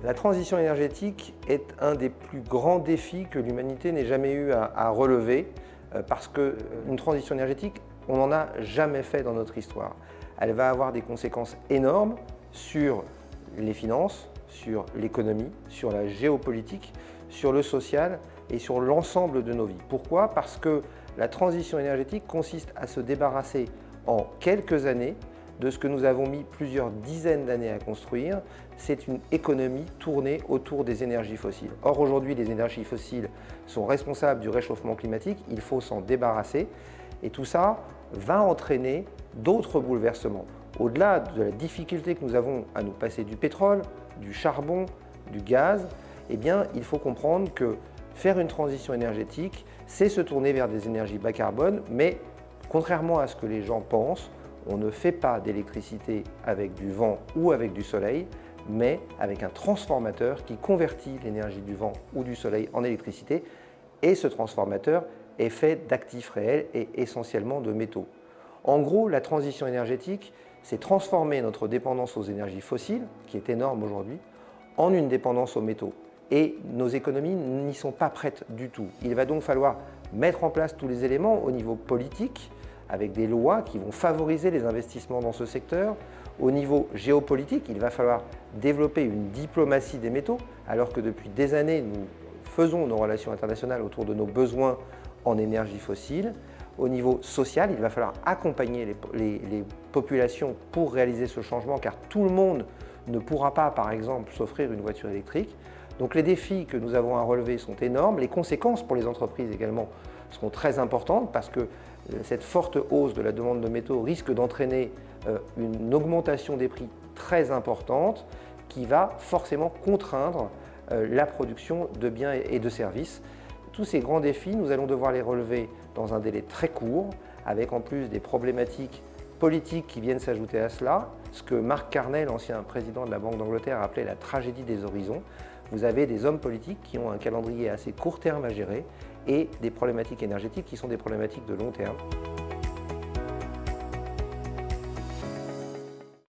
La transition énergétique est un des plus grands défis que l'humanité n'ait jamais eu à relever parce qu'une transition énergétique, on n'en a jamais fait dans notre histoire. Elle va avoir des conséquences énormes sur les finances, sur l'économie, sur la géopolitique, sur le social et sur l'ensemble de nos vies. Pourquoi? Parce que la transition énergétique consiste à se débarrasser en quelques années de ce que nous avons mis plusieurs dizaines d'années à construire. C'est une économie tournée autour des énergies fossiles. Or, aujourd'hui, les énergies fossiles sont responsables du réchauffement climatique. Il faut s'en débarrasser. Et tout ça va entraîner d'autres bouleversements. Au-delà de la difficulté que nous avons à nous passer du pétrole, du charbon, du gaz, eh bien, il faut comprendre que faire une transition énergétique, c'est se tourner vers des énergies bas carbone, mais contrairement à ce que les gens pensent, on ne fait pas d'électricité avec du vent ou avec du soleil, mais avec un transformateur qui convertit l'énergie du vent ou du soleil en électricité. Et ce transformateur est fait d'actifs réels et essentiellement de métaux. En gros, la transition énergétique, c'est transformer notre dépendance aux énergies fossiles, qui est énorme aujourd'hui, en une dépendance aux métaux. Et nos économies n'y sont pas prêtes du tout. Il va donc falloir mettre en place tous les éléments au niveau politique, avec des lois qui vont favoriser les investissements dans ce secteur. Au niveau géopolitique, il va falloir développer une diplomatie des métaux, alors que depuis des années, nous faisons nos relations internationales autour de nos besoins en énergie fossile. Au niveau social, il va falloir accompagner les populations pour réaliser ce changement, car tout le monde ne pourra pas, par exemple, s'offrir une voiture électrique. Donc les défis que nous avons à relever sont énormes. Les conséquences pour les entreprises également seront très importantes parce que cette forte hausse de la demande de métaux risque d'entraîner une augmentation des prix très importante qui va forcément contraindre la production de biens et de services. Tous ces grands défis, nous allons devoir les relever dans un délai très court, avec en plus des problématiques politiques qui viennent s'ajouter à cela, ce que Mark Carney, l'ancien président de la Banque d'Angleterre, appelait la tragédie des horizons. Vous avez des hommes politiques qui ont un calendrier assez court terme à gérer et des problématiques énergétiques qui sont des problématiques de long terme.